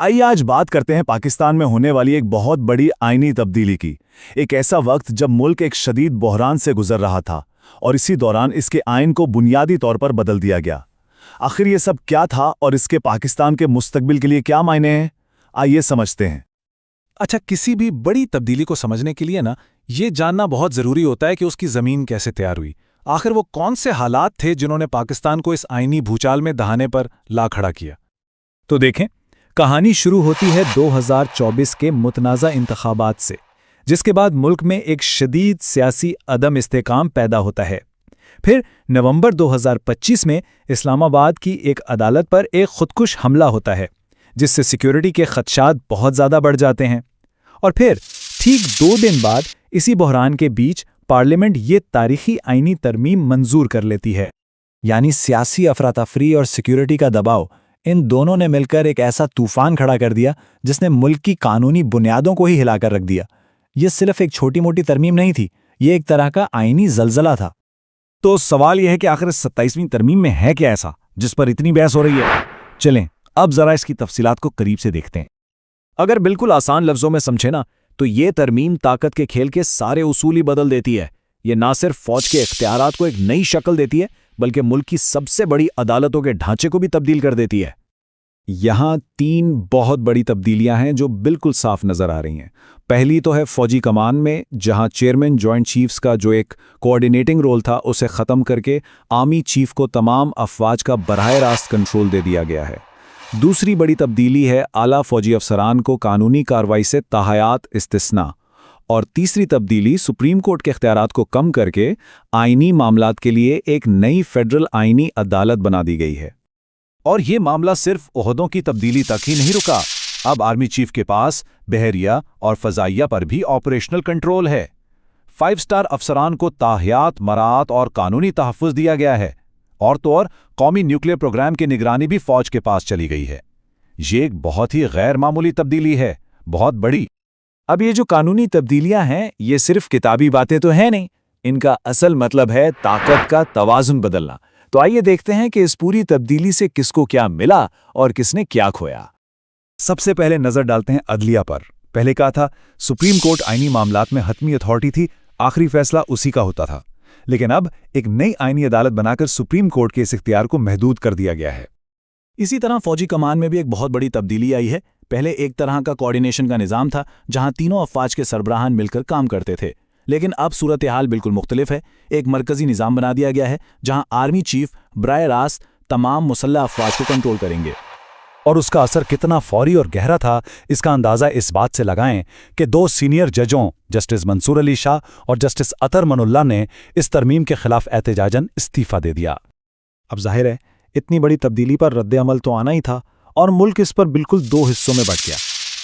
आइए आज बात करते हैं पाकिस्तान में होने वाली एक बहुत बड़ी आईनी तब्दीली की। एक ऐसा वक्त जब मुल्क एक शदीद बहरान से गुजर रहा था और इसी दौरान इसके आइन को बुनियादी तौर पर बदल दिया गया। आखिर ये सब क्या था और इसके पाकिस्तान के मुस्तकबिल के लिए क्या मायने हैं, आइए समझते हैं। अच्छा, किसी भी बड़ी तब्दीली को समझने के लिए ना ये जानना बहुत ज़रूरी होता है कि उसकी ज़मीन कैसे तैयार हुई। आखिर वो कौन से हालात थे जिन्होंने पाकिस्तान को इस आईनी भूचाल में दहाने पर ला खड़ा किया। तो देखें, कहानी शुरू होती है 2024 के मुतनाज़ा इंतखाबात से, जिसके बाद मुल्क में एक शदीद सियासी अदम इस्तेकाम पैदा होता है। फिर नवंबर 2025 में इस्लामाबाद की एक अदालत पर एक खुदकुश हमला होता है, जिससे सिक्योरिटी के खदशात बहुत ज़्यादा बढ़ जाते हैं। और फिर ठीक 2 दिन बाद इसी बहरान के बीच पार्लियामेंट ये तारीखी आईनी तरमीम मंजूर कर लेती है। यानी सियासी अफरातफरी और सिक्योरिटी का दबाव, इन दोनों ने मिलकर एक ऐसा तूफान खड़ा कर दिया जिसने मुल्क की कानूनी बुनियादों को ही हिलाकर रख दिया। ये सिर्फ एक छोटी मोटी तरमीम नहीं थी, ये एक तरह का आईनी जलजला था। तो सवाल यह है कि आखिर 27वीं तरमीम में है क्या ऐसा जिस पर इतनी बहस हो रही है। चलें अब जरा इसकी तफसीलात को करीब से देखते हैं। अगर बिल्कुल आसान लफ्जों में समझे ना, तो ये तरमीम ताकत के खेल के सारे उसूल ही बदल देती है। ये ना सिर्फ फौज के इख्तियारात को एक नई शक्ल देती है, बल्कि मुल्क की सबसे बड़ी अदालतों के ढांचे को भी तब्दील कर देती है। यहाँ 3 बहुत बड़ी तब्दीलियां हैं जो बिल्कुल साफ नजर आ रही हैं। पहली तो है फौजी कमान में, जहां चेयरमैन जॉइंट चीफ्स का जो एक कोऑर्डिनेटिंग रोल था उसे ख़त्म करके आर्मी चीफ को तमाम अफवाज का बराह रास्त कंट्रोल दे दिया गया है। दूसरी बड़ी तब्दीली है आला फौजी अफसरान को कानूनी कार्रवाई से ताहयात इस्तिस्ना। और तीसरी तब्दीली सुप्रीम कोर्ट के इख्तियारात को कम करके आईनी मामलात के लिए एक नई फेडरल आईनी अदालत बना दी गई है। और ये मामला सिर्फ ओहदों की तब्दीली तक ही नहीं रुका। अब आर्मी चीफ के पास बहरिया और फजाइया पर भी ऑपरेशनल कंट्रोल है। 5 स्टार अफसरान को ताहयात, मरात और कानूनी तहफ़्फ़ुज़ दिया गया है। और तो और कौमी न्यूक्लियर प्रोग्राम की निगरानी भी फौज के पास चली गई है। ये एक बहुत ही गैर मामूली तब्दीली है, बहुत बड़ी। अब ये जो कानूनी तब्दीलियां हैं, ये सिर्फ किताबी बातें तो हैं नहीं, इनका असल मतलब है ताकत का तवाज़ुन बदलना। तो आइए देखते हैं कि इस पूरी तब्दीली से किसको क्या मिला और किसने क्या खोया। सबसे पहले नजर डालते हैं अदलिया पर। पहले कहा था सुप्रीम कोर्ट आईनी मामलात में हतमी अथॉरिटी थी, आखिरी फैसला उसी का होता था। लेकिन अब एक नई आईनी अदालत बनाकर सुप्रीम कोर्ट के इस इख्तियार को महदूद कर दिया गया है। इसी तरह फौजी कमान में भी एक बहुत बड़ी तब्दीली आई है। पहले एक तरह का कोऑर्डिनेशन का निज़ाम था, जहां तीनों अफवाज के सरबराहान मिलकर काम करते थे। लेकिन अब सूरत हाल बिल्कुल मुख्तलिफ है। एक मरकजी निज़ाम बना दिया गया है, जहां आर्मी चीफ बराह रास्त तमाम मुसल्लह अफवाज को कंट्रोल करेंगे। और उसका असर कितना फौरी और गहरा था, इसका अंदाज़ा इस बात से लगाएं कि 2 सीनियर जजों जस्टिस मंसूर अली शाह और जस्टिस अतर मनुल्लाह ने इस तरमीम के खिलाफ एहतजाजन इस्तीफ़ा दे दिया। अब जाहिर है इतनी बड़ी तब्दीली पर रद्द अमल तो आना ही था, और मुल्क इस पर बिल्कुल 2 हिस्सों में बंट गया।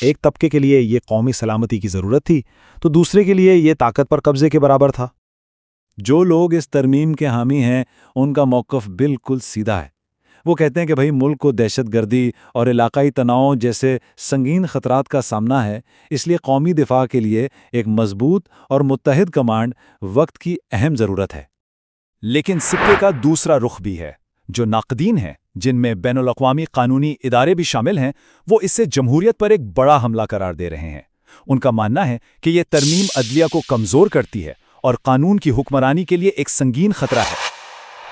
एक तबके के लिए ये कौमी सलामती की ज़रूरत थी, तो दूसरे के लिए ये ताकत पर कब्जे के बराबर था। जो लोग इस तरमीम के हामी हैं, उनका मौक़िफ़ बिल्कुल सीधा है। वो कहते हैं कि भाई मुल्क को दहशतगर्दी और इलाकाई तनाव जैसे संगीन ख़तरात का सामना है, इसलिए कौमी दिफा के लिए एक मजबूत और मुत्तहिद कमांड वक्त की अहम ज़रूरत है। लेकिन सिक्के का दूसरा रुख भी है। जो नाक़दीन हैं, जिनमें बैनुल-अक़वामी कानूनी इदारे भी शामिल हैं, वो इससे जमहूरियत पर एक बड़ा हमला करार दे रहे हैं। उनका मानना है कि ये तरमीम अदलिया को कमज़ोर करती है और कानून की हुक्मरानी के लिए एक संगीन खतरा है।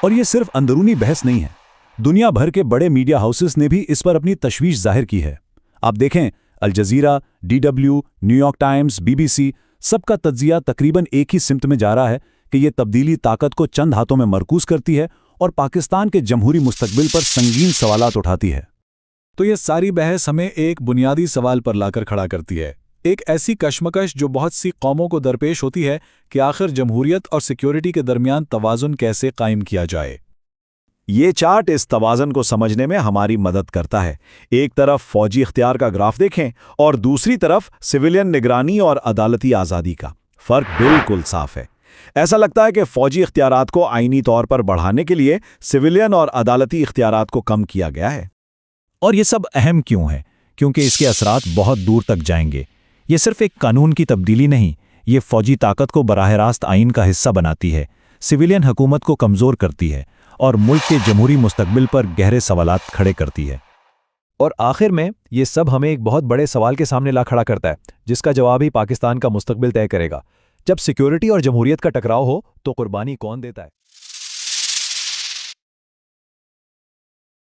और ये सिर्फ अंदरूनी बहस नहीं है, दुनिया भर के बड़े मीडिया हाउसेस ने भी इस पर अपनी तशवीश जाहिर की है। आप देखें, Al Jazeera, DW, New York Times, BBC, सबका तज्जिया तकरीबन एक ही सिमत में जा रहा है कि ये तब्दीली ताकत को चंद हाथों में मरकूज़ करती है और पाकिस्तान के जमहूरी मुस्तकबिल पर संगीन सवालात उठाती है। तो ये सारी बहस हमें एक बुनियादी सवाल पर लाकर खड़ा करती है, एक ऐसी कशमकश जो बहुत सी कौमों को दरपेश होती है कि आखिर जमहूरियत और सिक्योरिटी के दरमियान तवाज़ुन कैसे कायम किया जाए। ये चार्ट इस तवाज़ुन को समझने में हमारी मदद करता है। एक तरफ फौजी इख्तियार का ग्राफ देखें और दूसरी तरफ सिविलियन निगरानी और अदालती आज़ादी का फ़र्क बिल्कुल साफ है। ऐसा लगता है कि फौजी इख्तियारात को आईनी तौर पर बढ़ाने के लिए सिविलियन और अदालती इख्तियारात को कम किया गया है। और ये सब अहम क्यों है? क्योंकि इसके असरात बहुत दूर तक जाएंगे। ये सिर्फ एक कानून की तब्दीली नहीं, ये फौजी ताकत को बराह रास्त आइन का हिस्सा बनाती है, सिविलियन हुकूमत को कमज़ोर करती है और मुल्क के जमहूरी मुस्तकबिल पर गहरे सवालात खड़े करती है। اور آخر میں یہ سب ہمیں ایک بہت بڑے سوال کے سامنے لا کھڑا کرتا ہے، جس کا جواب ہی پاکستان کا مستقبل طے کرے گا۔ جب سیکیورٹی اور جمہوریت کا ٹکراؤ ہو تو قربانی کون دیتا ہے؟